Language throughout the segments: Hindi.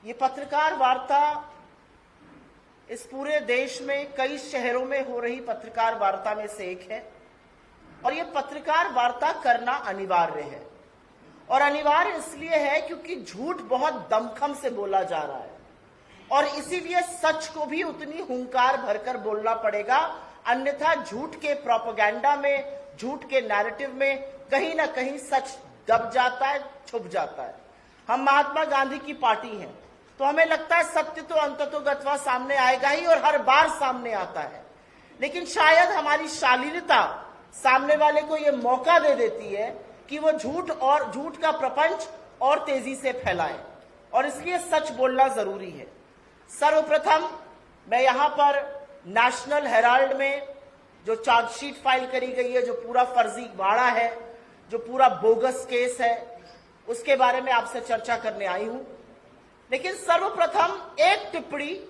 ये पत्रकार वार्ता इस पूरे देश में कई शहरों में हो रही पत्रकार वार्ता में से एक है और ये पत्रकार वार्ता करना अनिवार्य है। और अनिवार्य इसलिए है क्योंकि झूठ बहुत दमखम से बोला जा रहा है और इसीलिए सच को भी उतनी हुंकार भरकर बोलना पड़ेगा, अन्यथा झूठ के प्रोपेगेंडा में, झूठ के नैरेटिव में कहीं ना कहीं सच दब जाता है, छुप जाता है। हम महात्मा गांधी की पार्टी हैं तो हमें लगता है सत्य तो अंततोगत्वा सामने आएगा ही और हर बार सामने आता है, लेकिन शायद हमारी शालीनता सामने वाले को यह मौका दे देती है कि वो झूठ का प्रपंच और तेजी से फैलाए और इसलिए सच बोलना जरूरी है। सर्वप्रथम मैं यहां पर नेशनल हेराल्ड में जो चार्जशीट फाइल करी गई है, जो पूरा फर्जी वाड़ा है, जो पूरा बोगस केस है, उसके बारे में आपसे चर्चा करने आई हूं। लेकिन सर्वप्रथम एक टिप्पणी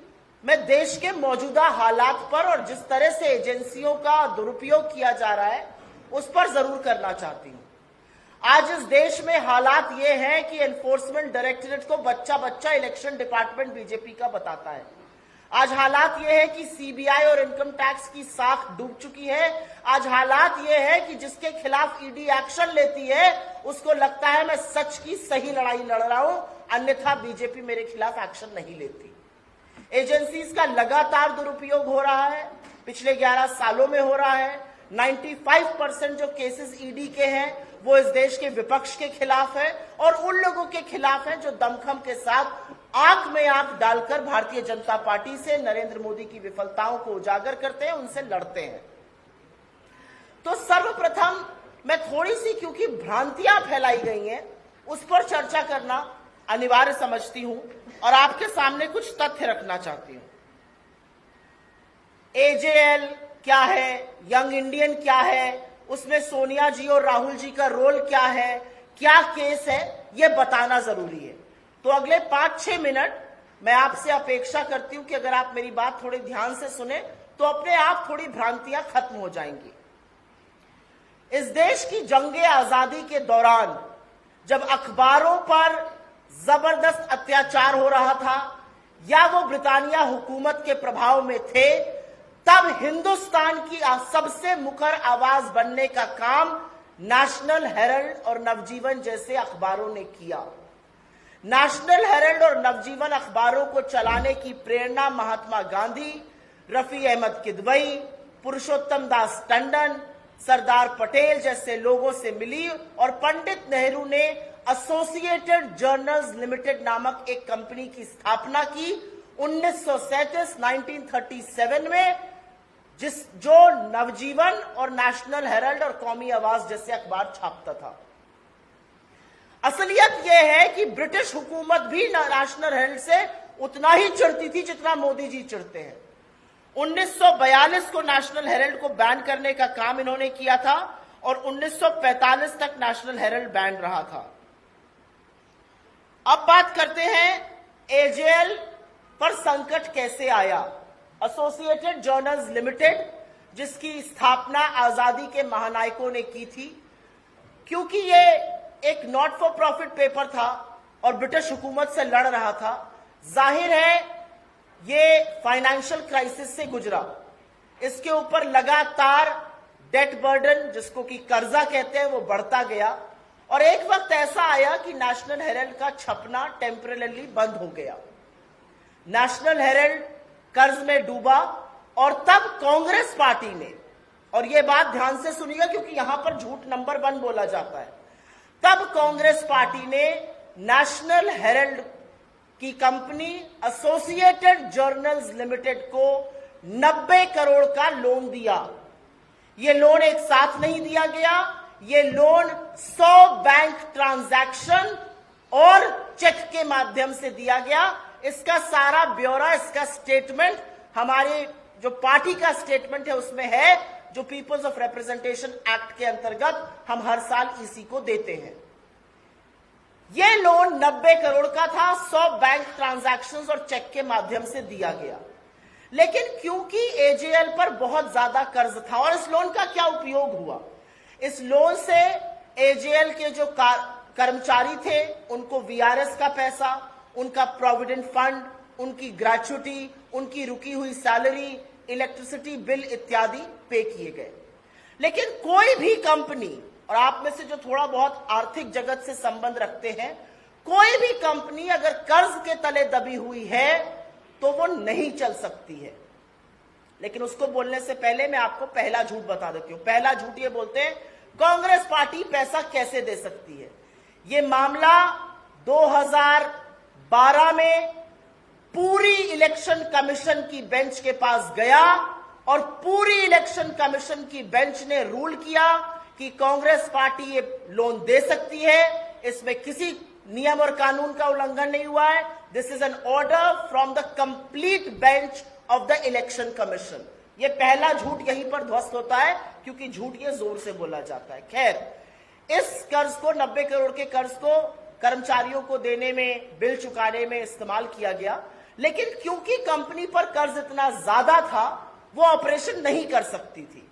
मैं देश के मौजूदा हालात पर और जिस तरह से एजेंसियों का दुरुपयोग किया जा रहा है उस पर जरूर करना चाहती हूं। आज इस देश में हालात ये हैं कि एनफोर्समेंट डायरेक्टरेट को बच्चा बच्चा इलेक्शन डिपार्टमेंट बीजेपी का बताता है। आज हालात ये है कि सीबीआई और इनकम टैक्स की साख डूब चुकी है। आज हालात ये है कि जिसके खिलाफ ईडी एक्शन लेती है उसको लगता है मैं सच की सही लड़ाई लड़ रहा हूं, अन्यथा बीजेपी मेरे खिलाफ एक्शन नहीं लेती। एजेंसीज का लगातार दुरुपयोग हो रहा है, पिछले 11 सालों में हो रहा है। 95% जो केसेस ईडी के हैं वो इस देश के विपक्ष के खिलाफ है और उन लोगों के खिलाफ है जो दमखम के साथ आंख में आंख डालकर भारतीय जनता पार्टी से, नरेंद्र मोदी की विफलताओं को उजागर करते हैं, उनसे लड़ते हैं। तो सर्वप्रथम मैं थोड़ी सी, क्योंकि भ्रांतियां फैलाई गई हैं, उस पर चर्चा करना अनिवार्य समझती हूं और आपके सामने कुछ तथ्य रखना चाहती हूं। एजेएल क्या है, यंग इंडियन क्या है, उसमें सोनिया जी और राहुल जी का रोल क्या है, क्या केस है, यह बताना जरूरी है। तो अगले 5-6 मिनट मैं आपसे अपेक्षा करती हूं कि अगर आप मेरी बात थोड़ी ध्यान से सुने तो अपने आप थोड़ी भ्रांतियां खत्म हो जाएंगी। इस देश की जंगे आजादी के दौरान जब अखबारों पर जबरदस्त अत्याचार हो रहा था या वो ब्रिटानिया हुकूमत के प्रभाव में थे, तब हिंदुस्तान की सबसे मुखर आवाज बनने का काम नेशनल हेरल्ड और नवजीवन जैसे अखबारों ने किया। नेशनल हेरल्ड और नवजीवन अखबारों को चलाने की प्रेरणा महात्मा गांधी, रफी अहमद किदवई, पुरुषोत्तम दास टंडन, सरदार पटेल जैसे लोगों से मिली और पंडित नेहरू ने एसोसिएटेड जर्नल्स लिमिटेड नामक एक कंपनी की स्थापना की 1937 में, जो नवजीवन और नेशनल हेरल्ड और कौमी आवाज जैसे अखबार छापता था। असलियत यह है कि ब्रिटिश हुकूमत भी नेशनल हेरल्ड से उतना ही चिढ़ती थी जितना मोदी जी चिढ़ते हैं। 1942 को नेशनल हेरल्ड को बैन करने का काम इन्होंने किया था और 1945 तक नेशनल हेरल्ड बैन रहा था। अब बात करते हैं एजेएल पर संकट कैसे आया। एसोसिएटेड जर्नल्स लिमिटेड, जिसकी स्थापना आजादी के महानायकों ने की थी, क्योंकि ये एक नॉट फॉर प्रॉफिट पेपर था और ब्रिटिश हुकूमत से लड़ रहा था, जाहिर है ये फाइनेंशियल क्राइसिस से गुजरा। इसके ऊपर लगातार डेट बर्डन, जिसको कि कर्जा कहते हैं, वो बढ़ता गया और एक वक्त ऐसा आया कि नेशनल हेरल्ड का छपना टेम्परेरी बंद हो गया। नेशनल हेरल्ड कर्ज में डूबा और तब कांग्रेस पार्टी ने, और यह बात ध्यान से सुनिएगा क्योंकि यहां पर झूठ नंबर 1 बोला जाता है, तब कांग्रेस पार्टी ने नेशनल हेरल्ड की कंपनी एसोसिएटेड जर्नल्स लिमिटेड को 90 करोड़ का लोन दिया। यह लोन एक साथ नहीं दिया गया, ये लोन 100 बैंक ट्रांजैक्शन और चेक के माध्यम से दिया गया। इसका सारा ब्यौरा, इसका स्टेटमेंट हमारे जो पार्टी का स्टेटमेंट है उसमें है, जो पीपल्स ऑफ रिप्रेजेंटेशन एक्ट के अंतर्गत हम हर साल ईसी को देते हैं। यह लोन 90 करोड़ का था, 100 बैंक ट्रांजैक्शंस और चेक के माध्यम से दिया गया। लेकिन क्योंकि एजेएल पर बहुत ज्यादा कर्ज था, और इस लोन का क्या उपयोग हुआ, इस लोन से एजेएल के जो कर्मचारी थे उनको वीआरएस का पैसा, उनका प्रोविडेंट फंड, उनकी ग्रेच्युटी, उनकी रुकी हुई सैलरी, इलेक्ट्रिसिटी बिल इत्यादि पे किए गए। लेकिन कोई भी कंपनी, और आप में से जो थोड़ा बहुत आर्थिक जगत से संबंध रखते हैं, कोई भी कंपनी अगर कर्ज के तले दबी हुई है तो वो नहीं चल सकती है। लेकिन उसको बोलने से पहले मैं आपको पहला झूठ बता देती हूं। पहला झूठ ये बोलते हैं कांग्रेस पार्टी पैसा कैसे दे सकती है। ये मामला 2012 में पूरी इलेक्शन कमीशन की बेंच के पास गया और पूरी इलेक्शन कमीशन की बेंच ने रूल किया कि कांग्रेस पार्टी ये लोन दे सकती है, इसमें किसी नियम और कानून का उल्लंघन नहीं हुआ है। This is an order from the complete bench of the election commission. ये पहला झूठ यहीं पर ध्वस्त होता है, क्योंकि झूठ ये जोर से बोला जाता है। खैर, इस कर्ज को 90 करोड़ के कर्ज को कर्मचारियों को देने में, बिल चुकाने में इस्तेमाल किया गया। लेकिन क्योंकि कंपनी पर कर्ज इतना ज्यादा था, वो ऑपरेशन नहीं कर सकती थी।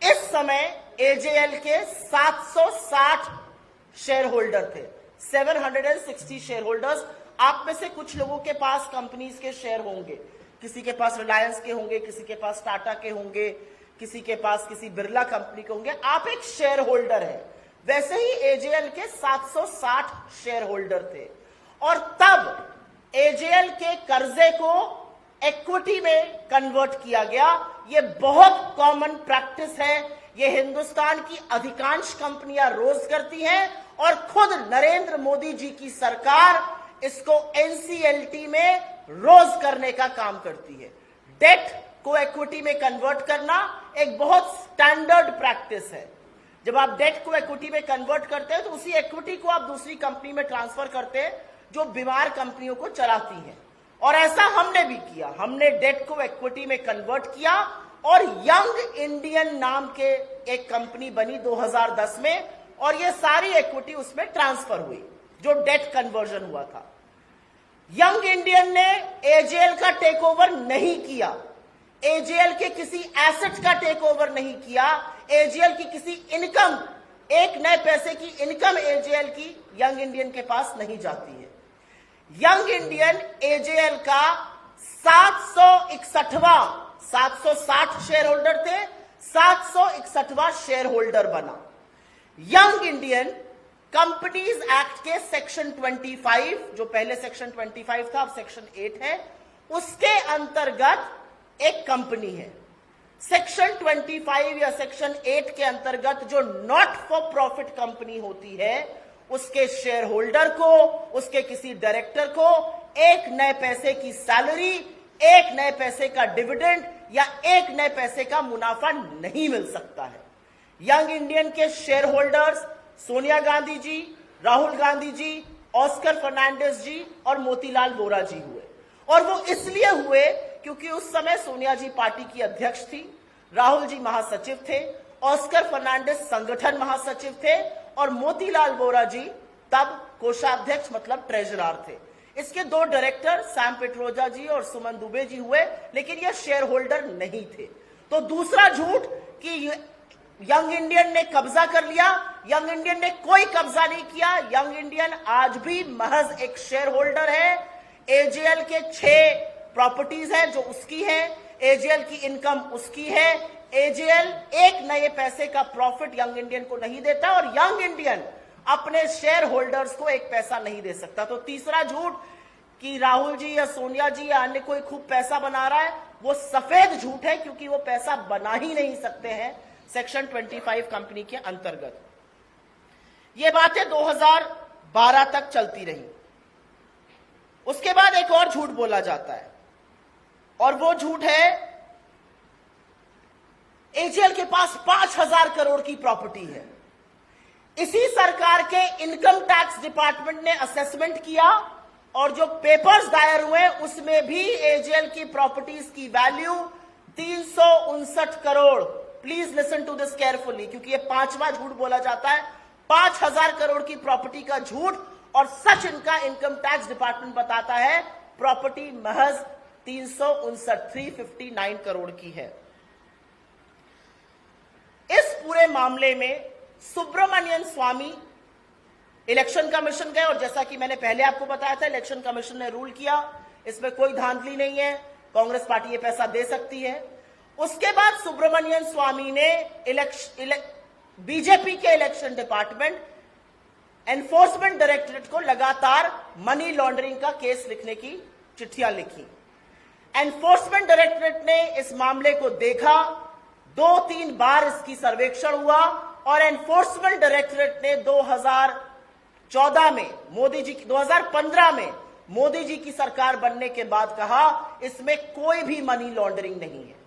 इस समय एजेएल के 760 शेयर होल्डर थे, 760 शेयर होल्डर्स। आप में से कुछ लोगों के पास कंपनीज के शेयर होंगे, किसी के पास रिलायंस के होंगे, किसी के पास टाटा के होंगे, किसी के पास किसी बिरला कंपनी के होंगे। आप एक शेयर होल्डर है। वैसे ही एजेएल के 760 शेयर होल्डर थे और तब एजेएल के कर्जे को इक्विटी में कन्वर्ट किया गया। यह बहुत कॉमन प्रैक्टिस है। यह हिंदुस्तान की अधिकांश कंपनियां रोज करती हैं और खुद नरेंद्र मोदी जी की सरकार इसको एनसीएलटी में रोज करने का काम करती है। डेट को इक्विटी में कन्वर्ट करना एक बहुत स्टैंडर्ड प्रैक्टिस है। जब आप डेट को इक्विटी में कन्वर्ट करते हैं तो उसी इक्विटी को आप दूसरी कंपनी में ट्रांसफर करते हैं जो बीमार कंपनियों को चलाती हैं, और ऐसा हमने भी किया। हमने डेट को इक्विटी में कन्वर्ट किया और यंग इंडियन नाम के एक कंपनी बनी 2010 में, और ये सारी इक्विटी उसमें ट्रांसफर हुई जो डेट कन्वर्जन हुआ था। यंग इंडियन ने एजेएल का टेक ओवर नहीं किया, एजेएल के किसी एसेट का टेक ओवर नहीं किया, एजेएल की किसी इनकम, एक नए पैसे की इनकम एजेएल की यंग इंडियन के पास नहीं जाती है। यंग इंडियन एजेएल का 760 शेयर होल्डर थे, 761वां शेयर होल्डर बना। यंग इंडियन कंपनीज एक्ट के सेक्शन 25, जो पहले सेक्शन 25 था अब सेक्शन 8 है, उसके अंतर्गत एक कंपनी है। सेक्शन 25 या सेक्शन 8 के अंतर्गत जो नॉट फॉर प्रॉफिट कंपनी होती है, उसके शेयर होल्डर को, उसके किसी डायरेक्टर को एक नए पैसे की सैलरी, एक नए पैसे का डिविडेंड या एक नए पैसे का मुनाफा नहीं मिल सकता है। यंग इंडियन के शेयर होल्डर्स सोनिया गांधी जी, राहुल गांधी जी, ऑस्कर फर्नांडिस जी और मोतीलाल वोरा जी हुए। और वो इसलिए हुए क्योंकि उस समय सोनिया जी पार्टी की अध्यक्ष थी, राहुल जी महासचिव थे, ऑस्कर फर्नांडिस संगठन महासचिव थे और मोतीलाल वोरा जी तब कोषाध्यक्ष मतलब ट्रेजरर थे। इसके दो डायरेक्टर सैम पिट्रोदा जी और सुमन दुबे जी हुए, लेकिन ये शेयर होल्डर नहीं थे। तो दूसरा झूठ कि यंग इंडियन ने कब्जा कर लिया, यंग इंडियन ने कोई कब्जा नहीं किया। यंग इंडियन आज भी महज एक शेयर होल्डर है। एजेएल के 6 प्रॉपर्टीज हैं जो उसकी है, एजेएल की इनकम उसकी है। एजेएल एक नए पैसे का प्रॉफिट यंग इंडियन को नहीं देता और यंग इंडियन अपने शेयर होल्डर्स को एक पैसा नहीं दे सकता। तो तीसरा झूठ कि राहुल जी या सोनिया जी या अन्य कोई खूब पैसा बना रहा है, वो सफेद झूठ है, क्योंकि वो पैसा बना ही नहीं सकते हैं सेक्शन 25 कंपनी के अंतर्गत। ये बातें 2012 तक चलती रही। उसके बाद एक और झूठ बोला जाता है, और वो झूठ है एजेएल के पास 5000 करोड़ की प्रॉपर्टी है। इसी सरकार के इनकम टैक्स डिपार्टमेंट ने असेसमेंट किया और जो पेपर्स दायर हुए उसमें भी एजेएल की प्रॉपर्टीज की value 359 crore. Please listen to this carefully, क्योंकि ये 5वां झूठ बोला जाता है। 5000 करोड़ की प्रॉपर्टी का झूठ, और सच इनका इनकम टैक्स डिपार्टमेंट बताता है प्रॉपर्टी महज 359 करोड़ की है। इस पूरे मामले में सुब्रमण्यन स्वामी इलेक्शन कमीशन गए और जैसा कि मैंने पहले आपको बताया था, इलेक्शन कमीशन ने रूल किया, इसमें कोई धांधली नहीं है, कांग्रेस पार्टी ये पैसा दे सकती है। उसके बाद सुब्रमण्यम स्वामी ने बीजेपी के इलेक्शन डिपार्टमेंट, एनफोर्समेंट डायरेक्टरेट को लगातार मनी लॉन्ड्रिंग का केस लिखने की चिट्ठियां लिखी। एनफोर्समेंट डायरेक्टरेट ने इस मामले को देखा, 2-3 बार इसकी सर्वेक्षण हुआ और एनफोर्समेंट डायरेक्टरेट ने 2014 में 2015 में मोदी जी की सरकार बनने के बाद कहा इसमें कोई भी मनी लॉन्ड्रिंग नहीं है।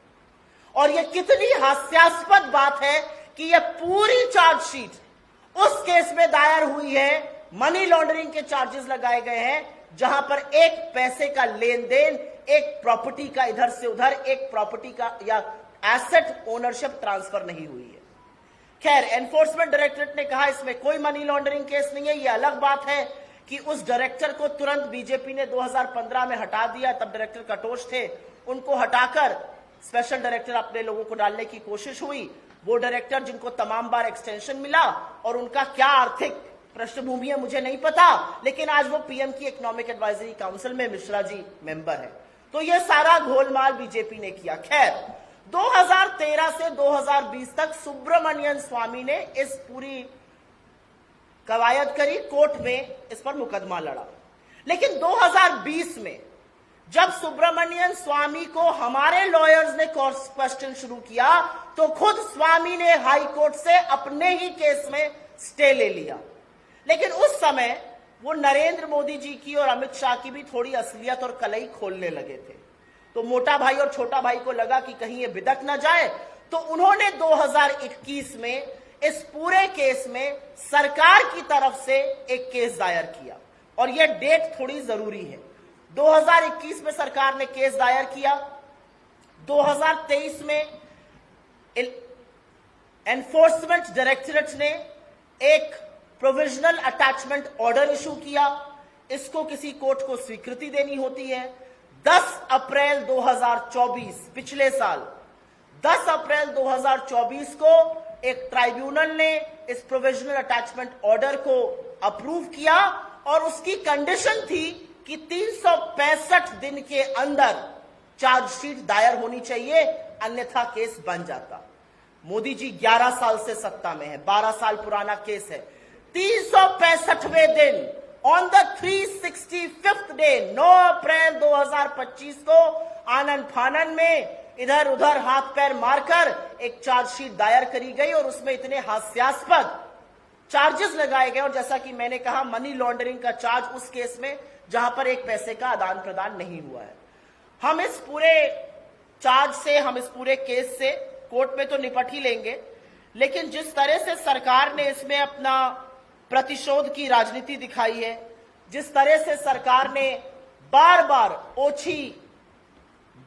और यह कितनी हास्यास्पद बात है कि यह पूरी चार्जशीट उस केस में दायर हुई है, मनी लॉन्ड्रिंग के चार्जेस लगाए गए हैं, जहां पर एक पैसे का लेन देन, एक प्रॉपर्टी का इधर से उधर, एक प्रॉपर्टी का या एसेट ओनरशिप ट्रांसफर नहीं हुई है। खैर, एनफोर्समेंट डायरेक्टरेट ने कहा इसमें कोई मनी लॉन्ड्रिंग केस नहीं है। यह अलग बात है कि उस डायरेक्टर को तुरंत बीजेपी ने 2015 में हटा दिया, तब डायरेक्टर कटोच थे, उनको हटाकर स्पेशल डायरेक्टर अपने लोगों को डालने की कोशिश हुई। वो डायरेक्टर जिनको तमाम बार एक्सटेंशन मिला और उनका क्या आर्थिक पृष्ठभूमि है मुझे नहीं पता, लेकिन आज वो पीएम की इकोनॉमिक एडवाइजरी काउंसिल में मिश्रा जी मेंबर है। तो ये सारा घोलमाल बीजेपी ने किया। खैर, 2013 से 2020 तक सुब्रमण्यम स्वामी ने इस पूरी कवायद करी, कोर्ट में इस पर मुकदमा लड़ा। लेकिन 2020 में जब सुब्रमण्यम स्वामी को हमारे लॉयर्स ने क्वेश्चन शुरू किया तो खुद स्वामी ने हाई कोर्ट से अपने ही केस में स्टे ले लिया। लेकिन उस समय वो नरेंद्र मोदी जी की और अमित शाह की भी थोड़ी असलियत और कलई खोलने लगे थे, तो मोटा भाई और छोटा भाई को लगा कि कहीं ये बिदक न जाए, तो उन्होंने 2021 में इस पूरे केस में सरकार की तरफ से एक केस दायर किया। और यह डेट थोड़ी जरूरी है, 2021 में सरकार ने केस दायर किया, 2023 में एनफोर्समेंट डायरेक्टरेट ने एक प्रोविजनल अटैचमेंट ऑर्डर इशू किया, इसको किसी कोर्ट को स्वीकृति देनी होती है। 10 अप्रैल 2024 पिछले साल 10 अप्रैल 2024 को एक ट्राइब्यूनल ने इस प्रोविजनल अटैचमेंट ऑर्डर को अप्रूव किया और उसकी कंडीशन थी कि 365 दिन के अंदर चार्जशीट दायर होनी चाहिए, अन्यथा केस बन जाता। मोदी जी 11 साल से सत्ता में है, 12 साल पुराना केस है। 365वें दिन ऑन द 365th डे 9 अप्रैल 2025 को आनन फानन में इधर उधर हाथ पैर मारकर एक चार्जशीट दायर करी गई और उसमें इतने हास्यास्पद चार्जेस लगाए गए। और जैसा कि मैंने कहा, मनी लॉन्ड्रिंग का चार्ज उस केस में जहां पर एक पैसे का आदान प्रदान नहीं हुआ है। हम इस पूरे चार्ज से, हम इस पूरे केस से कोर्ट में तो निपट ही लेंगे, लेकिन जिस तरह से सरकार ने इसमें अपना प्रतिशोध की राजनीति दिखाई है, जिस तरह से सरकार ने बार बार ओछी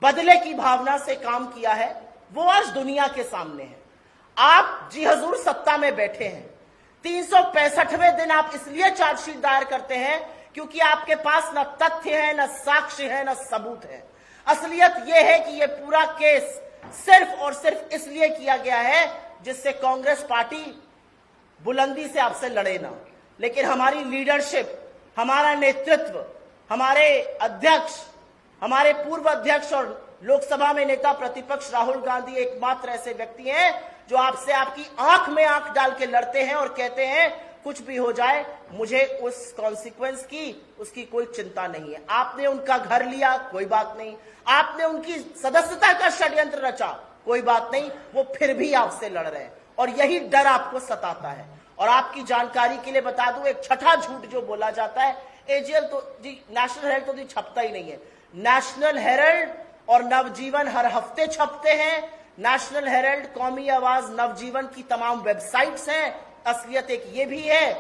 बदले की भावना से काम किया है, वो आज दुनिया के सामने है। आप जी हजूर सत्ता में बैठे हैं, 365वें दिन आप इसलिए चार्जशीट दायर करते हैं क्योंकि आपके पास न तथ्य है, न साक्ष्य है, न सबूत है। असलियत यह है कि यह पूरा केस सिर्फ और सिर्फ इसलिए किया गया है जिससे कांग्रेस पार्टी बुलंदी से आपसे लड़े ना। लेकिन हमारी लीडरशिप, हमारा नेतृत्व, हमारे अध्यक्ष, हमारे पूर्व अध्यक्ष और लोकसभा में नेता प्रतिपक्ष राहुल गांधी एकमात्र ऐसे व्यक्ति हैं जो आपसे आपकी आंख में आंख डाल के लड़ते हैं और कहते हैं कुछ भी हो जाए मुझे उस कॉन्सिक्वेंस की, उसकी कोई चिंता नहीं है। आपने उनका घर लिया, कोई बात नहीं, आपने उनकी सदस्यता का षड्यंत्र रचा, कोई बात नहीं, वो फिर भी आपसे लड़ रहे हैं और यही डर आपको सताता है। और आपकी जानकारी के लिए बता दूं, एक छठा झूठ जो बोला जाता है, एजीएल तो जी, नेशनल हेराल्ड तो जी छपता ही नहीं है। नेशनल हेराल्ड और नवजीवन हर हफ्ते छपते हैं। नेशनल हेराल्ड, कौमी आवाज, नवजीवन की तमाम वेबसाइट्स हैं। असलियत एक ये भी है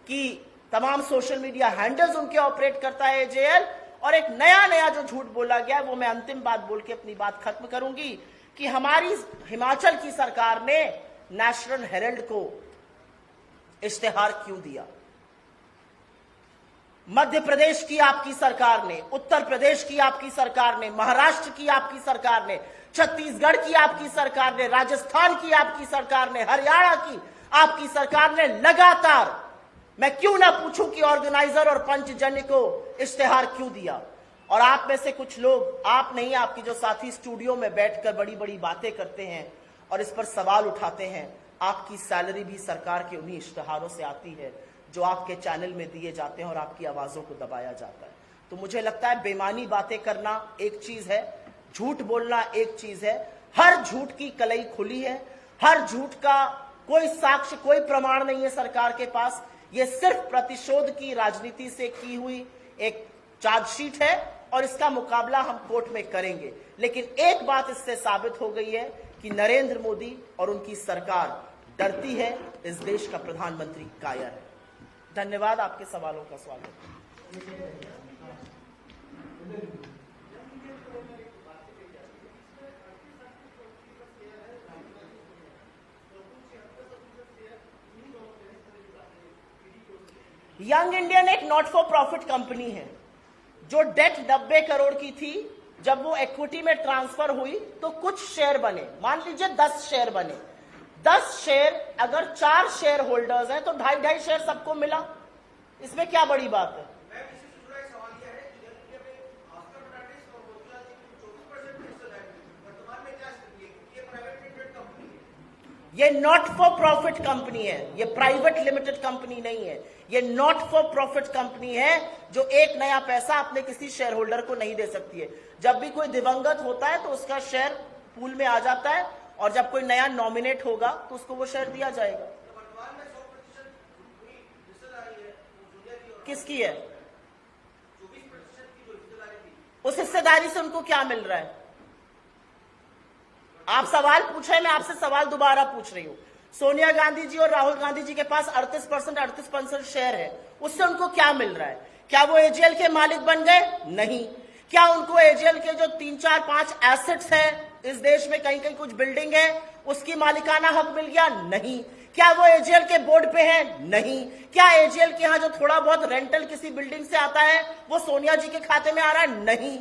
कि तमाम सोशल मीडिया हैंडल्स उनके ऑपरेट करता है एजेएल। और एक नया जो झूठ बोला गया, वो मैं अंतिम बात बोल के अपनी बात खत्म करूंगी कि हमारी हिमाचल की सरकार ने नेशनल हेराल्ड को इश्तेहार क्यों दिया। मध्य प्रदेश की आपकी सरकार ने, उत्तर प्रदेश की आपकी सरकार ने, महाराष्ट्र की आपकी सरकार ने, छत्तीसगढ़ की आपकी सरकार ने, राजस्थान की आपकी सरकार ने, हरियाणा की आपकी सरकार ने लगातार मैं क्यों ना पूछूं कि ऑर्गेनाइजर और पंचजन्य को इश्तेहार क्यों दिया। और आप में से कुछ लोग, आप नहीं, आपके जो साथी स्टूडियो में बैठकर बड़ी बड़ी बातें करते हैं और इस पर सवाल उठाते हैं, आपकी सैलरी भी सरकार के उन्हीं इश्तेहारों से आती है जो आपके चैनल में दिए जाते हैं और आपकी आवाजों को दबाया जाता है। तो मुझे लगता है बेईमानी बातें करना एक चीज है, झूठ बोलना एक चीज है। हर झूठ की कलई खुली है, हर झूठ का कोई साक्ष्य, कोई प्रमाण नहीं है सरकार के पास। ये सिर्फ प्रतिशोध की राजनीति से की हुई एक चार्जशीट है और इसका मुकाबला हम कोर्ट में करेंगे। लेकिन एक बात इससे साबित हो गई है कि नरेंद्र मोदी और उनकी सरकार डरती है, इस देश का प्रधानमंत्री कायर है। धन्यवाद। आपके सवालों का स्वागत। यंग इंडियन एक नॉट फॉर प्रॉफिट कंपनी है जो डेट 90 करोड़ की थी। जब वो इक्विटी में ट्रांसफर हुई तो कुछ शेयर बने, मान लीजिए 10 शेयर बने। 10 शेयर, अगर 4 शेयर होल्डर्स हैं तो 2.5 शेयर सबको मिला। इसमें क्या बड़ी बात है? ये नॉट फॉर प्रॉफिट कंपनी है, ये प्राइवेट लिमिटेड कंपनी नहीं है। ये नॉट फॉर प्रॉफिट कंपनी है जो एक नया पैसा अपने किसी शेयर होल्डर को नहीं दे सकती है। जब भी कोई दिवंगत होता है तो उसका शेयर पूल में आ जाता है और जब कोई नया नॉमिनेट होगा तो उसको वो शेयर दिया जाएगा। किसकी है? उस हिस्सेदारी से उनको क्या मिल रहा है? आप सवाल पूछे, मैं आपसे सवाल दोबारा पूछ रही हूं। सोनिया गांधी जी और राहुल गांधी जी के पास 38% शेयर है, उससे उनको क्या मिल रहा है? क्या वो एजीएल के मालिक बन गए? नहीं। क्या उनको एजीएल के जो 3, 4, 5 एसेट्स हैं इस देश में, कहीं कहीं कुछ बिल्डिंग है, उसकी मालिकाना हक मिल गया? नहीं। क्या वो एजीएल के बोर्ड पे है? नहीं। क्या एजीएल के यहां जो थोड़ा बहुत रेंटल किसी बिल्डिंग से आता है वो सोनिया जी के खाते में आ रहा है? नहीं।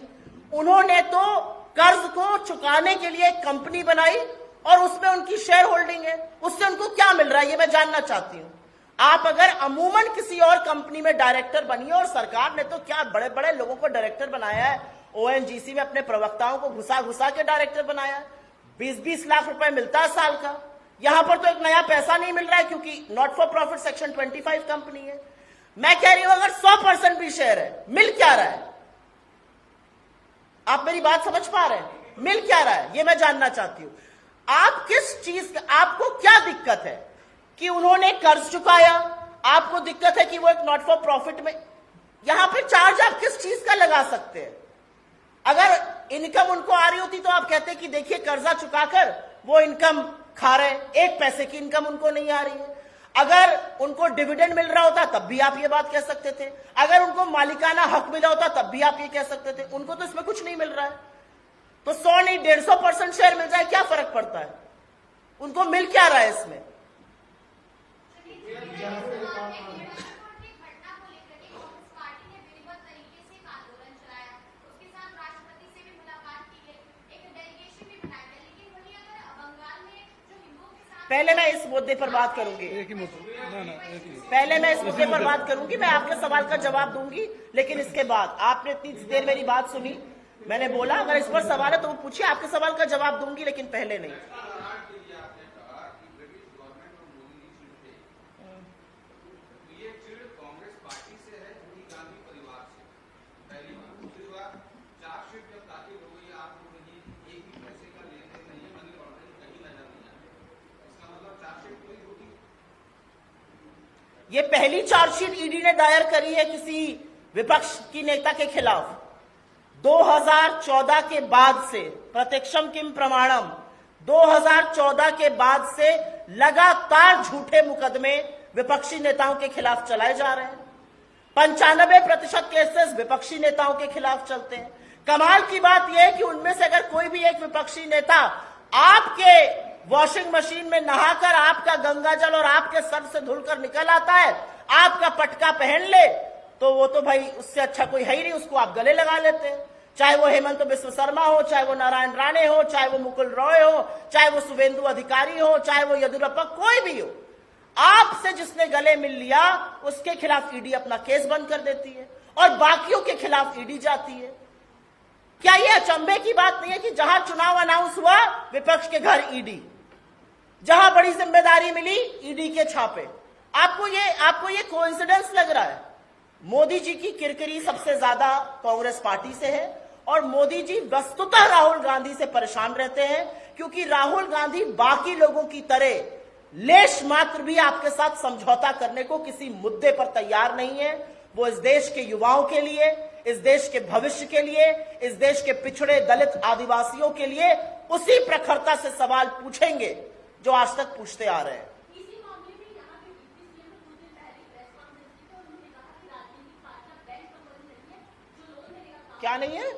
उन्होंने तो कर्ज को चुकाने के लिए एक कंपनी बनाई और उसमें उनकी शेयर होल्डिंग है। उससे उनको क्या मिल रहा है ये मैं जानना चाहती हूं। आप अगर अमूमन किसी और कंपनी में डायरेक्टर बनिए, और सरकार ने तो क्या बड़े बड़े लोगों को डायरेक्टर बनाया है। ओएनजीसी में अपने प्रवक्ताओं को घुसा घुसा के डायरेक्टर बनाया है। 20-20 लाख रुपए मिलता है साल का। यहां पर तो एक नया पैसा नहीं मिल रहा है क्योंकि not for profit section 25 company है। मैं कह रही हूं अगर 100% भी शेयर है, मिल क्या रहा है? आप मेरी बात समझ पा रहे हैं? मिल क्या रहा है ये मैं जानना चाहती हूं। आप किस चीज, आपको क्या दिक्कत है कि उन्होंने कर्ज चुकाया? आपको दिक्कत है कि वो एक नॉट फॉर प्रॉफिट में, यहां पे चार्ज आप किस चीज का लगा सकते हैं? अगर इनकम उनको आ रही होती तो आप कहते कि देखिए कर्जा चुकाकर वो इनकम खा रहे, 1 पैसे की इनकम उनको नहीं आ रही है। अगर उनको डिविडेंड मिल रहा होता तब भी आप ये बात कह सकते थे। अगर उनको मालिकाना हक मिला होता तब भी आप ये कह सकते थे। उनको तो इसमें कुछ नहीं मिल रहा है, तो 100 नहीं 150% शेयर मिल जाए क्या फर्क पड़ता है? उनको मिल क्या रहा है इसमें? पहले मैं इस मुद्दे पर बात करूंगी, पहले मैं इस मुद्दे पर बात करूंगी, मैं आपके सवाल का जवाब दूंगी, लेकिन इसके बाद आपने इतनी देर मेरी बात सुनी, मैंने बोला अगर इस पर सवाल है तो पूछिए, आपके सवाल का जवाब दूंगी, लेकिन पहले नहीं। ये पहली चार्जशीट ईडी ने दायर करी है किसी विपक्ष की नेता के खिलाफ। 2014 के बाद से, प्रत्यक्षम किम प्रमाणम, 2014 के बाद से लगातार झूठे मुकदमे विपक्षी नेताओं के खिलाफ चलाए जा रहे हैं। 95% केसेस विपक्षी नेताओं के खिलाफ चलते हैं। कमाल की बात यह है कि उनमें से अगर कोई भी एक विपक्षी नेता आपके वॉशिंग मशीन में नहाकर आपका गंगाजल और आपके सर से धुलकर निकल आता है, आपका पटका पहन ले, तो वो तो भाई उससे अच्छा कोई है ही नहीं, उसको आप गले लगा लेते हैं। चाहे वो हेमंत बिस्व शर्मा हो, चाहे वो नारायण राणे हो, चाहे वो मुकुल रॉय हो, चाहे वो शुभेंदु अधिकारी हो, चाहे वो येदियुरप्पा, कोई भी हो। आपसे जिसने गले मिल लिया उसके खिलाफ ईडी अपना केस बंद कर देती है और बाकियों के खिलाफ ईडी जाती है। क्या यह अचंभे की बात नहीं है कि जहां चुनाव अनाउंस हुआ विपक्ष के घर ईडी, जहां बड़ी जिम्मेदारी मिली ईडी के छापे। आपको ये कोइंसिडेंस लग रहा है? मोदी जी की किरकिरी सबसे ज्यादा कांग्रेस पार्टी से है और मोदी जी वस्तुतः राहुल गांधी से परेशान रहते हैं, क्योंकि राहुल गांधी बाकी लोगों की तरह लेश मात्र भी आपके साथ समझौता करने को किसी मुद्दे पर तैयार नहीं है। वो इस देश के युवाओं के लिए, इस देश के भविष्य के लिए, इस देश के पिछड़े दलित आदिवासियों के लिए उसी प्रखरता से सवाल पूछेंगे जो आज तक पूछते आ रहे हैं। क्या नहीं है?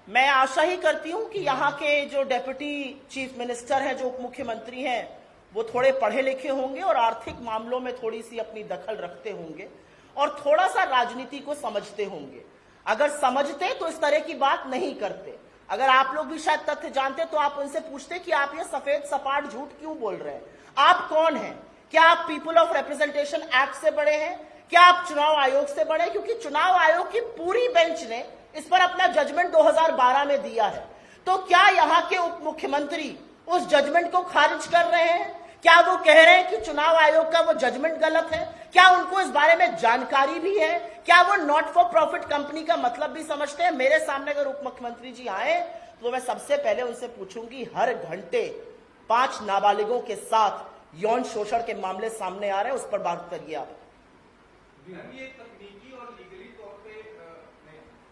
मैं आशा ही करती हूं कि यहाँ के जो डेप्यूटी चीफ मिनिस्टर हैं, जो उप मुख्यमंत्री हैं, वो थोड़े पढ़े लिखे होंगे और आर्थिक मामलों में थोड़ी सी अपनी दखल रखते होंगे और थोड़ा सा राजनीति को समझते होंगे। अगर समझते तो इस तरह की बात नहीं करते। अगर आप लोग भी शायद तथ्य जानते तो आप उनसे पूछते कि आप ये सफेद सपाट झूठ क्यों बोल रहे हैं? आप कौन हैं? क्या आप पीपल ऑफ रिप्रेजेंटेशन एक्ट से बड़े हैं? क्या आप चुनाव आयोग से बड़े हैं? क्योंकि चुनाव आयोग की पूरी बेंच ने इस पर अपना जजमेंट 2012 में दिया है। तो क्या यहाँ के उप मुख्यमंत्री उस जजमेंट को खारिज कर रहे हैं? क्या वो कह रहे हैं कि चुनाव आयोग का वो जजमेंट गलत है? क्या उनको इस बारे में जानकारी भी है? क्या वो नॉट फॉर प्रॉफिट कंपनी का मतलब भी समझते हैं? मेरे सामने अगर उप मुख्यमंत्री जी आए तो मैं सबसे पहले उनसे पूछूंगी, हर घंटे 5 नाबालिगों के साथ यौन शोषण के मामले सामने आ रहे हैं, उस पर बात करिए आप। ये तकनीकी और लीगली तौर पे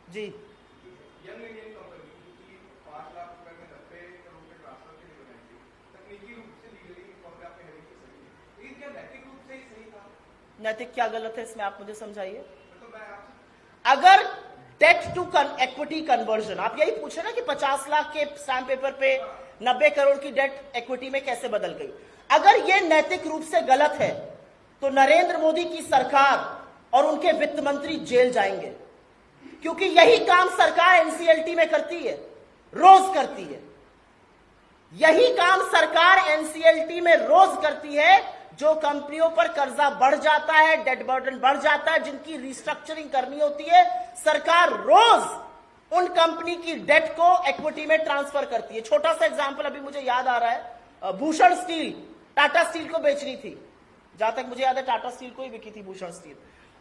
जी यंग इंडियन कंपनी की 5 लाख रुपए में 90 करोड़ के ट्रांसफर के लिए बनाई थी, तकनीकी रूप से लीगली तौर पे आपने हेरिंग की सही है, लेकिन क्या नैतिक रूप से ही सही था? नैतिक क्या गलत है इसमें, आप मुझे समझाइए। तो मैं आपसे अगर डेट टू इक्विटी कन्वर्जन, आप यही पूछे ना कि 50 लाख के स्टैम्प पेपर पे 90 करोड़ की डेट इक्विटी में कैसे बदल गई। अगर ये नैतिक रूप से गलत है तो नरेंद्र मोदी की सरकार और उनके वित्त मंत्री जेल जाएंगे, क्योंकि यही काम सरकार एनसीएलटी में करती है, रोज करती है। यही काम सरकार एनसीएलटी में रोज करती है। जो कंपनियों पर कर्जा बढ़ जाता है, डेट बर्डन बढ़ जाता है, जिनकी रिस्ट्रक्चरिंग करनी होती है, सरकार रोज उन कंपनी की डेट को इक्विटी में ट्रांसफर करती है। छोटा सा एग्जांपल अभी मुझे याद आ रहा है, भूषण स्टील, टाटा स्टील को बेचनी थी, जहां तक मुझे याद है टाटा स्टील को ही बिकी थी भूषण स्टील,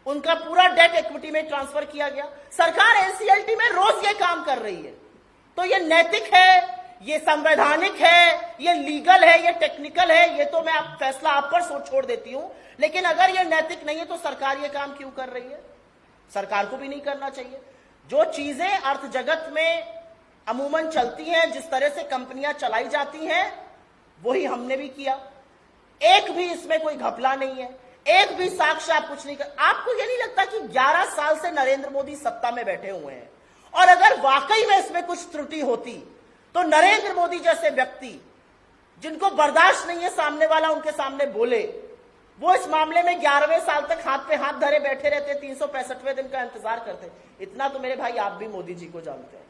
उनका पूरा डेट इक्विटी में ट्रांसफर किया गया। सरकार एनसीएलटी में रोज ये काम कर रही है। तो ये नैतिक है, ये संवैधानिक है, ये लीगल है, ये टेक्निकल है, ये तो मैं फैसला आप पर छोड़ देती हूं। लेकिन अगर ये नैतिक नहीं है तो सरकार ये काम क्यों कर रही है? सरकार को भी नहीं करना चाहिए। जो चीजें अर्थ जगत में अमूमन चलती हैं, जिस तरह से कंपनियां चलाई जाती हैं, वही हमने भी किया। एक भी इसमें कोई घपला नहीं है, एक भी साक्ष्य आप कुछ नहीं कर। आपको यह नहीं लगता कि 11 साल से नरेंद्र मोदी सत्ता में बैठे हुए हैं और अगर वाकई में इसमें कुछ त्रुटि होती तो नरेंद्र मोदी जैसे व्यक्ति, जिनको बर्दाश्त नहीं है सामने वाला उनके सामने बोले, वो इस मामले में 11वें साल तक हाथ पे हाथ धरे बैठे रहते, 365वें दिन का इंतजार करते। इतना तो मेरे भाई आप भी मोदी जी को जानते हैं।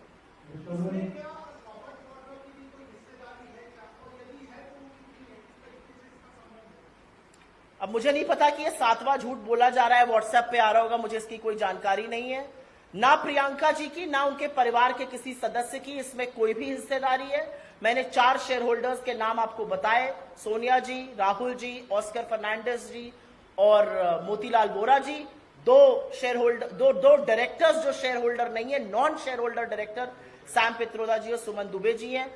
अब मुझे नहीं पता कि ये 7वां झूठ बोला जा रहा है, व्हाट्सएप पे आ रहा होगा, मुझे इसकी कोई जानकारी नहीं है। ना प्रियंका जी की, ना उनके परिवार के किसी सदस्य की इसमें कोई भी हिस्सेदारी है। मैंने 4 शेयर होल्डर्स के नाम आपको बताए, सोनिया जी, राहुल जी, ऑस्कर फर्नांडिस जी और मोतीलाल वोरा जी। 2 डायरेक्टर्स जो शेयर होल्डर नहीं है, non share holder director Sam Pitroda ji और सुमन दुबे जी हैं।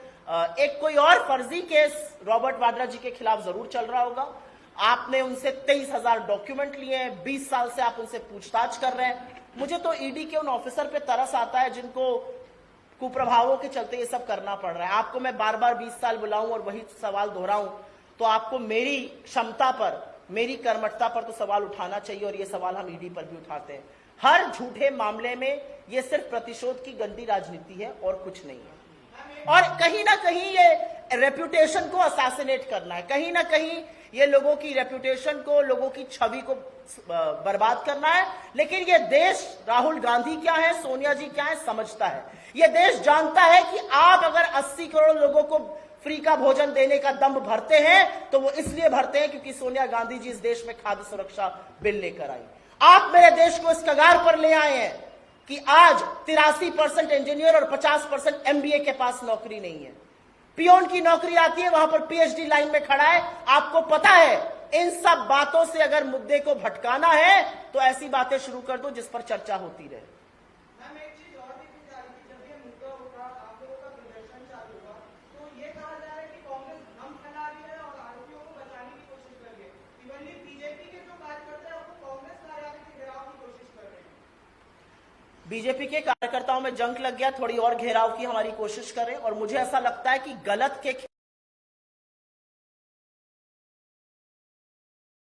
एक कोई और फर्जी केस रॉबर्ट वाड्रा जी के खिलाफ जरूर चल रहा होगा। आपने उनसे 23,000 डॉक्यूमेंट लिए हैं, 20 साल से आप उनसे पूछताछ कर रहे हैं। मुझे तो ईडी के उन ऑफिसर पे तरस आता है जिनको कुप्रभावों के चलते ये सब करना पड़ रहा है। आपको मैं बार बार 20 साल बुलाऊं और वही सवाल दोहराऊं तो आपको मेरी क्षमता पर, मेरी कर्मठता पर तो सवाल उठाना चाहिए, और ये सवाल हम ईडी पर भी उठाते हैं। हर झूठे मामले में ये सिर्फ प्रतिशोध की गंदी राजनीति है और कुछ नहीं है। और कहीं ना कहीं ये रेप्यूटेशन को असैसिनेट करना है, कहीं ना कहीं ये लोगों की रेपुटेशन को, लोगों की छवि को बर्बाद करना है। लेकिन ये देश राहुल गांधी क्या है, सोनिया जी क्या है, समझता है। ये देश जानता है कि आप अगर 80 करोड़ लोगों को फ्री का भोजन देने का दम भरते हैं तो वो इसलिए भरते हैं क्योंकि सोनिया गांधी जी इस देश में खाद्य सुरक्षा बिल लेकर आई। आप मेरे देश को इस कगार पर ले आए हैं कि आज 83% इंजीनियर और 50% एमबीए के पास नौकरी नहीं है। पियोन की नौकरी आती है, वहां पर पीएचडी लाइन में खड़ा है। आपको पता है, इन सब बातों से अगर मुद्दे को भटकाना है तो ऐसी बातें शुरू कर दो जिस पर चर्चा होती रहे। मैम, एक चीज और भी पूछा है कि जब ये मुद्दा उठा, आप लोगों का प्रदर्शन चालू हुआ, तो ये कहा जा रहा है कि कांग्रेस भ्रम फैला रही है और आरोपियों को बचाने की कोशिश कर रही है। इवनली बीजेपी के जो कार्यकर्ता है वो कांग्रेस कार्यालय के घेराव की कोशिश कर रहे हैं। बीजेपी के कार्यकर्ताओं में जंग लग गया, थोड़ी और घेराव की हमारी कोशिश करें। और मुझे ऐसा लगता है कि गलत के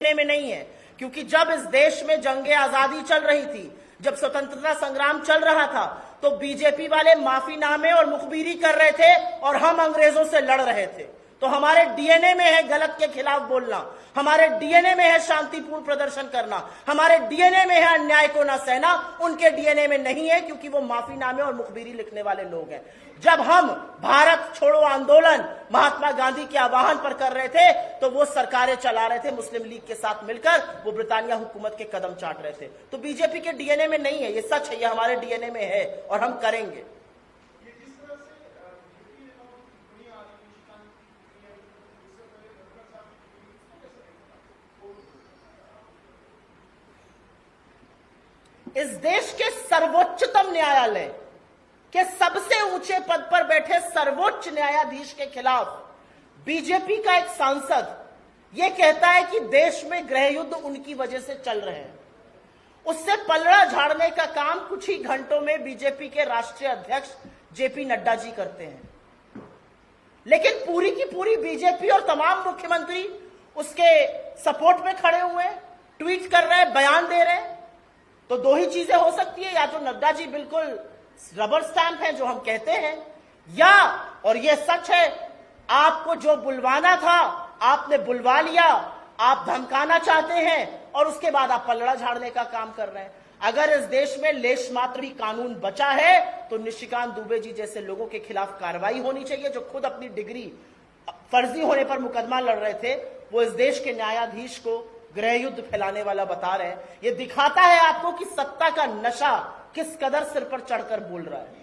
में नहीं है, क्योंकि जब इस देश में जंगे आजादी चल रही थी, जब स्वतंत्रता संग्राम चल रहा था, तो बीजेपी वाले माफीनामे और मुखबिरी कर रहे थे और हम अंग्रेजों से लड़ रहे थे। तो हमारे डीएनए में है गलत के खिलाफ बोलना, हमारे डीएनए में है शांतिपूर्ण प्रदर्शन करना, हमारे डीएनए में है अन्याय को न सहना। उनके डीएनए में नहीं है, क्योंकि वो माफीनामे और मुखबिरी लिखने वाले लोग हैं। जब हम भारत छोड़ो आंदोलन महात्मा गांधी के आह्वान पर कर रहे थे तो वो सरकारें चला रहे थे मुस्लिम लीग के साथ मिलकर, वो ब्रिटानिया हुकूमत के कदम चाट रहे थे। तो बीजेपी के डीएनए में नहीं है, ये सच है, ये हमारे डीएनए में है और हम करेंगे। इस देश के सर्वोच्चतम न्यायालय के सबसे ऊंचे पद पर बैठे सर्वोच्च न्यायाधीश के खिलाफ बीजेपी का एक सांसद यह कहता है कि देश में गृह युद्ध उनकी वजह से चल रहे हैं। उससे पलड़ा झाड़ने का काम कुछ ही घंटों में बीजेपी के राष्ट्रीय अध्यक्ष जेपी नड्डा जी करते हैं। लेकिन पूरी की पूरी बीजेपी और तमाम मुख्यमंत्री उसके सपोर्ट में खड़े हुए हैं, ट्वीट कर रहे हैं, बयान दे रहे हैं। तो दो ही चीजें हो सकती है, या तो नड्डा जी बिल्कुल रबर स्टैंप है जो हम कहते हैं, या, और ये सच है, आपको जो बुलवाना था आपने बुलवा लिया, आप धमकाना चाहते हैं और उसके बाद आप पलड़ा झाड़ने का काम कर रहे हैं। अगर इस देश में लेश मात्र भी कानून बचा है तो निशिकांत दुबे जी जैसे लोगों के खिलाफ कार्रवाई होनी चाहिए, जो खुद अपनी डिग्री फर्जी होने पर मुकदमा लड़ रहे थे। वो इस देश के न्यायाधीश को गृह युद्ध फैलाने वाला बता रहे हैं। ये दिखाता है आपको कि सत्ता का नशा किस कदर सिर पर चढ़कर बोल रहा है।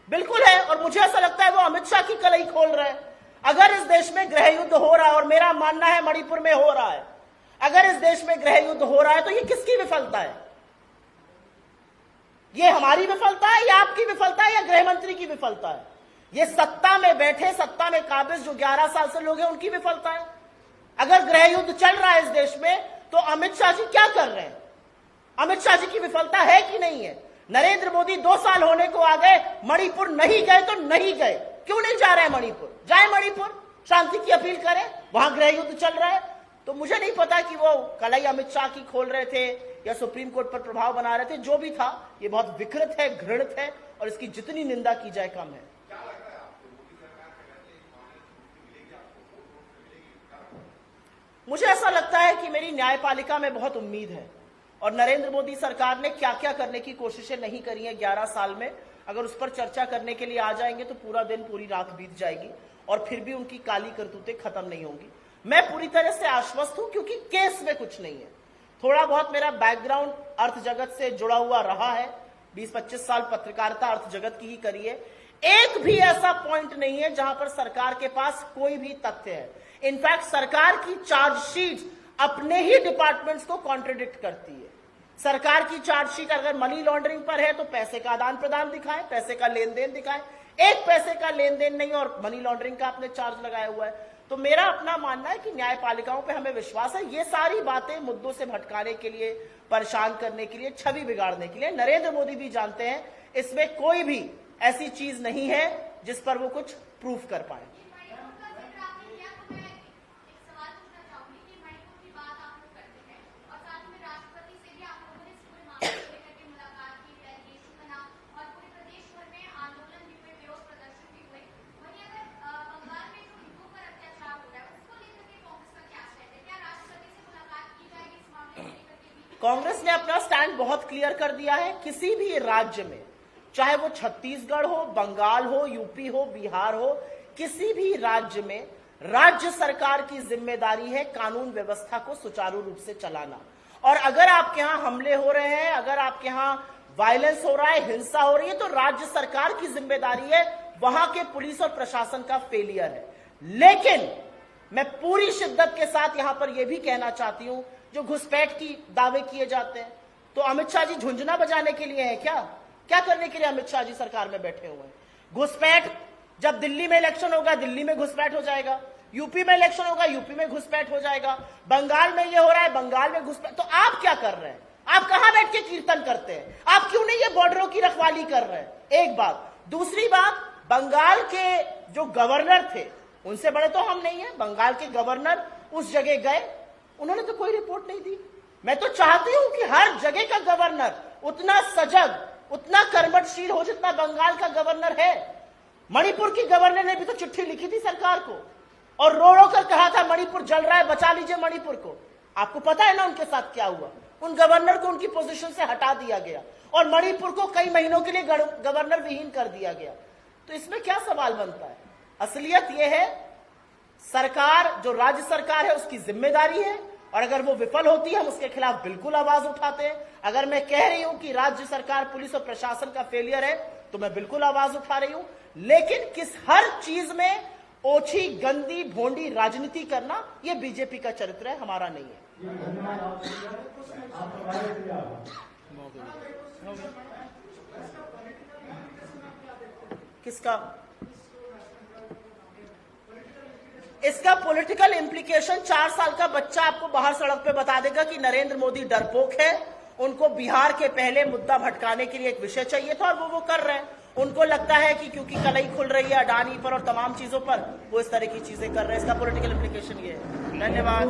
बिल्कुल है, और मुझे ऐसा लगता है वो अमित शाह की कलई खोल रहे हैं। अगर इस देश में गृह युद्ध हो रहा है, और मेरा मानना है मणिपुर में हो रहा है, अगर इस देश में गृह युद्ध हो रहा है तो ये किसकी विफलता है? ये हमारी विफलता है या आपकी विफलता है या गृह मंत्री की विफलता है? ये सत्ता में बैठे, सत्ता में काबिज जो 11 साल से लोग हैं उनकी विफलता है। अगर गृह युद्ध चल रहा है इस देश में तो अमित शाह जी क्या कर रहे हैं? अमित शाह जी की विफलता है कि नहीं है? नरेंद्र मोदी 2 साल होने को आ गए, मणिपुर नहीं गए तो नहीं गए। क्यों नहीं जा रहे हैं मणिपुर? जाए मणिपुर, शांति की अपील करें, वहां गृह युद्ध चल रहा है। तो मुझे नहीं पता कि वो कलई अमित शाह की खोल रहे थे या सुप्रीम कोर्ट पर प्रभाव बना रहे थे। जो भी था, ये बहुत विकृत है, घृणित है, और इसकी जितनी निंदा की जाए कम है। मुझे ऐसा लगता है कि मेरी न्यायपालिका में बहुत उम्मीद है, और नरेंद्र मोदी सरकार ने क्या क्या करने की कोशिशें नहीं करी हैं 11 साल में, अगर उस पर चर्चा करने के लिए आ जाएंगे तो पूरा दिन पूरी रात बीत जाएगी और फिर भी उनकी काली करतूतें खत्म नहीं होंगी। मैं पूरी तरह से आश्वस्त हूं, क्योंकि केस में कुछ नहीं है। थोड़ा बहुत मेरा बैकग्राउंड अर्थ जगत से जुड़ा हुआ रहा है, 20-25 साल पत्रकारिता अर्थ जगत की ही करी है। एक भी ऐसा पॉइंट नहीं है जहां पर सरकार के पास कोई भी तथ्य है। इनफैक्ट सरकार की चार्जशीट अपने ही डिपार्टमेंट्स को कॉन्ट्रडिक्ट करती है। सरकार की चार्जशीट अगर मनी लॉन्ड्रिंग पर है तो पैसे का आदान प्रदान दिखाएं, पैसे का लेन देन दिखाएं। एक पैसे का लेन देन नहीं और मनी लॉन्ड्रिंग का आपने चार्ज लगाया हुआ है। तो मेरा अपना मानना है कि न्यायपालिकाओं पे हमें विश्वास है। ये सारी बातें मुद्दों से भटकाने के लिए, परेशान करने के लिए, छवि बिगाड़ने के लिए। नरेंद्र मोदी भी जानते हैं इसमें कोई भी ऐसी चीज नहीं है जिस पर वो कुछ प्रूफ कर पाए। कांग्रेस ने अपना स्टैंड बहुत क्लियर कर दिया है। किसी भी राज्य में, चाहे वो छत्तीसगढ़ हो, बंगाल हो, यूपी हो, बिहार हो, किसी भी राज्य में राज्य सरकार की जिम्मेदारी है कानून व्यवस्था को सुचारू रूप से चलाना। और अगर आपके यहां हमले हो रहे हैं, अगर आपके यहां वायलेंस हो रहा है, हिंसा हो रही है, तो राज्य सरकार की जिम्मेदारी है, वहां के पुलिस और प्रशासन का फेलियर है। लेकिन मैं पूरी शिद्दत के साथ यहां पर यह भी कहना चाहती हूं, जो घुसपैठ की दावे किए जाते हैं, तो अमित शाह जी झुंझुना बजाने के लिए है क्या करने के लिए अमित शाह जी सरकार में बैठे हुए हैं? घुसपैठ, जब दिल्ली में इलेक्शन होगा दिल्ली में घुसपैठ हो जाएगा, यूपी में इलेक्शन होगा यूपी में घुसपैठ हो जाएगा, बंगाल में ये हो रहा है बंगाल में घुसपैठ। तो आप क्या कर रहे हैं? आप कहां बैठ के कीर्तन करते हैं? आप क्यों नहीं ये बॉर्डरों की रखवाली कर रहे हैं? एक बात। दूसरी बात, बंगाल के जो गवर्नर थे, उनसे बड़े तो हम नहीं है, बंगाल के गवर्नर उस जगह गए, उन्होंने तो कोई रिपोर्ट नहीं दी। मैं तो चाहती हूं कि हर जगह का गवर्नर उतना सजग, उतना कर्मठशील हो जितना बंगाल का गवर्नर है। मणिपुर की गवर्नर ने भी तो चिट्ठी लिखी थी सरकार को और रो रो कर कहा था मणिपुर जल रहा है, बचा लीजिए मणिपुर को। आपको पता है ना उनके साथ क्या हुआ? उन गवर्नर को उनकी पोजीशन से हटा दिया गया और मणिपुर को कई महीनों के लिए गवर्नर विहीन कर दिया गया। तो इसमें क्या सवाल बनता है? असलियत यह है, सरकार, जो राज्य सरकार है, उसकी जिम्मेदारी है, और अगर वो विफल होती है हम उसके खिलाफ बिल्कुल आवाज उठाते हैं। अगर मैं कह रही हूं कि राज्य सरकार, पुलिस और प्रशासन का फेलियर है, तो मैं बिल्कुल आवाज उठा रही हूं। लेकिन किस हर चीज में ओछी, गंदी, भोंडी राजनीति करना, यह बीजेपी का चरित्र है, हमारा नहीं है। किसका? इसका पॉलिटिकल इंप्लीकेशन 4 साल का बच्चा आपको बाहर सड़क पे बता देगा कि नरेंद्र मोदी डरपोक है, उनको बिहार के पहले मुद्दा भटकाने के लिए एक विषय चाहिए था और वो कर रहे हैं। उनको लगता है कि क्योंकि कलई खुल रही है अडानी पर और तमाम चीजों पर, वो इस तरह की चीजें कर रहे हैं। इसका पॉलिटिकल इंप्लीकेशन ये है। धन्यवाद।